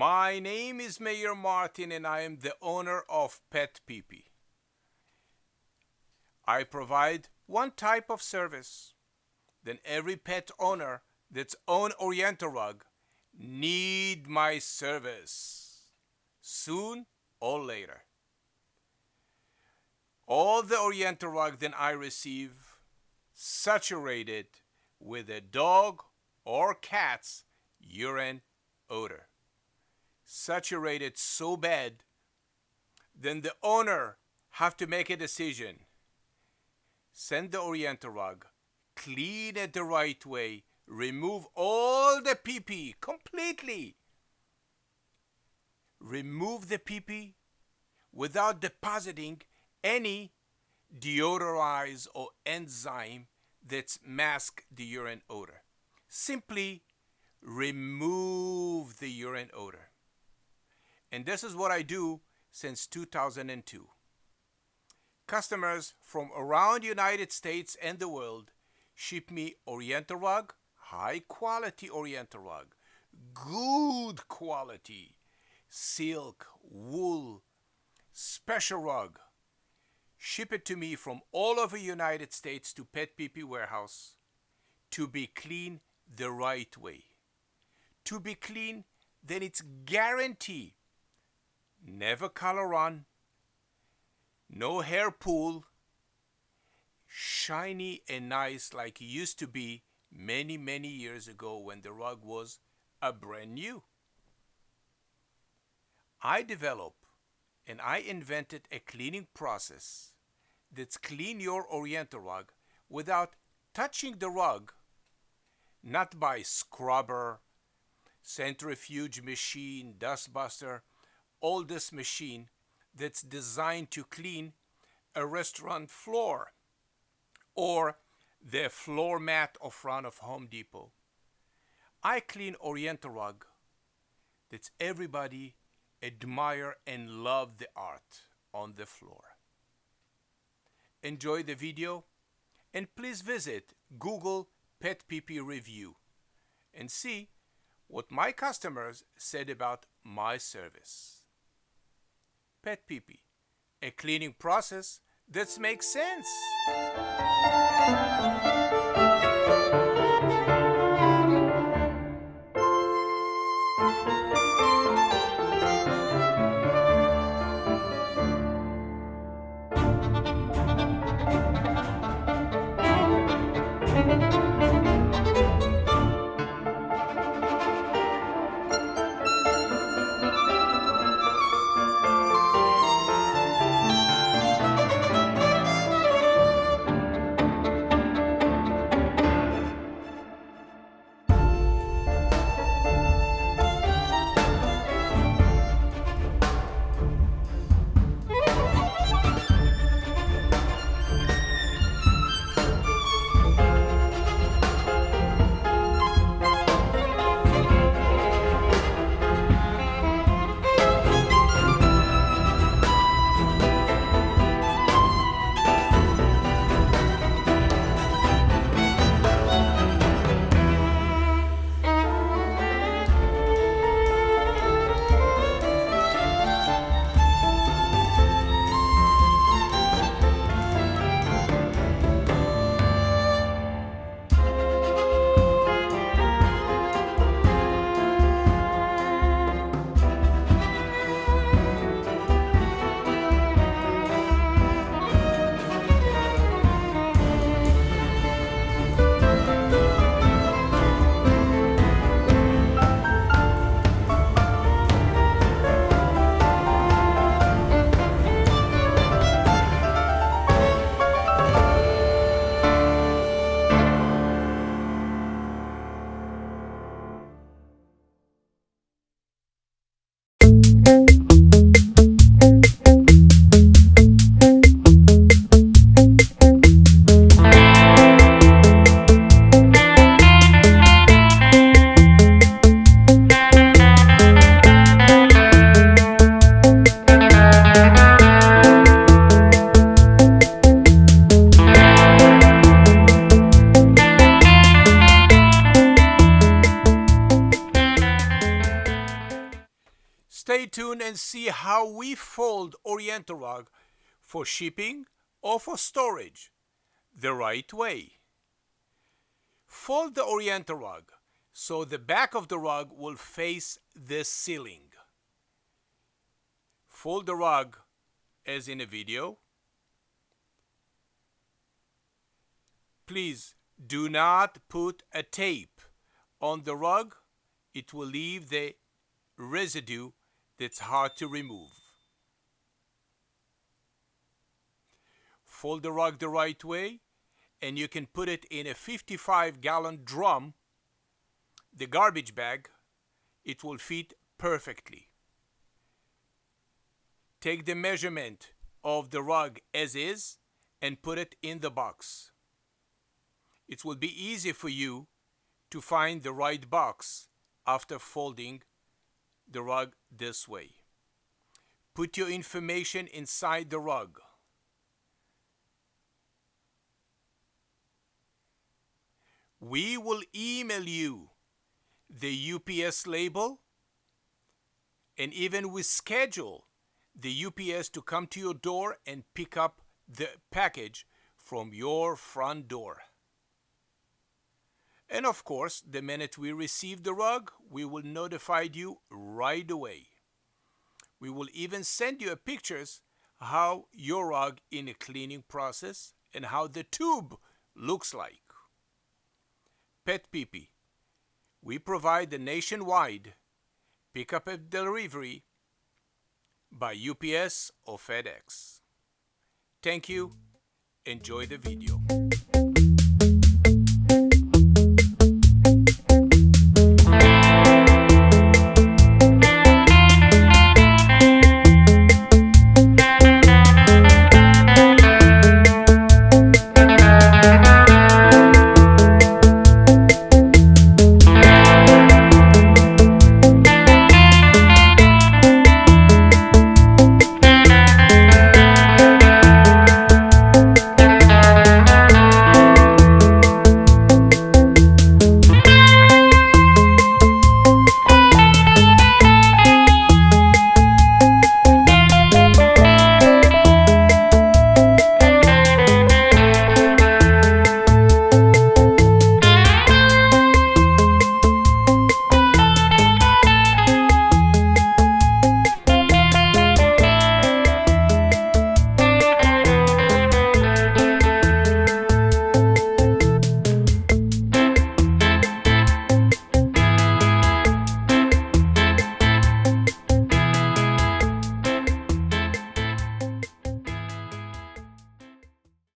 My name is Mayor Martin and I am the owner of PetPeePee. I provide one type of service. Then every pet owner that's own Oriental rug need my service soon or later. All the Oriental rug that I receive saturated with a dog or cat's urine odor. Saturated so bad, then the owner have to make a decision. Send the Oriental rug, clean it the right way, remove all the pee-pee completely. Remove the pee-pee without depositing any deodorize or enzyme that mask the urine odor. Simply remove the urine odor. And this is what I do since 2002. Customers from around the United States and the world ship me Oriental rug, high quality Oriental rug, good quality, silk, wool, special rug. Ship it to me from all over the United States to PetPeePee warehouse to be clean the right way. To be clean, then it's guarantee. Never color on, no hair pool, shiny and nice like it used to be many years ago when the rug was a brand new. I developed and I invented a cleaning process that's clean your Oriental rug without touching the rug, not by scrubber, centrifuge machine, dustbuster, all this machine that's designed to clean a restaurant floor or the floor mat in front of Home Depot. I clean Oriental rug that everybody admire and love the art on the floor. Enjoy the video and please visit Google PetPeePee review and see what my customers said about my service. PetPeePee, a cleaning process that makes sense. tuned and see how we fold Oriental rug for shipping or for storage the right way. Fold the Oriental rug so the back of the rug will face the ceiling. Fold the rug as in a video. Please do not put a tape on the rug. It will leave the residue that's hard to remove. Fold the rug the right way, and you can put it in a 55-gallon drum, the garbage bag. It will fit perfectly. Take the measurement of the rug as is and put it in the box. It will be easy for you to find the right box after folding the rug this way. Put your information inside the rug. We will email you the UPS label, and even we schedule the UPS to come to your door and pick up the package from your front door. And of course, the minute we receive the rug, we will notify you right away. We will even send you pictures how your rug in a cleaning process and how the tube looks like. PetPeePee. We provide the nationwide pickup and delivery by UPS or FedEx. Thank you. Enjoy the video.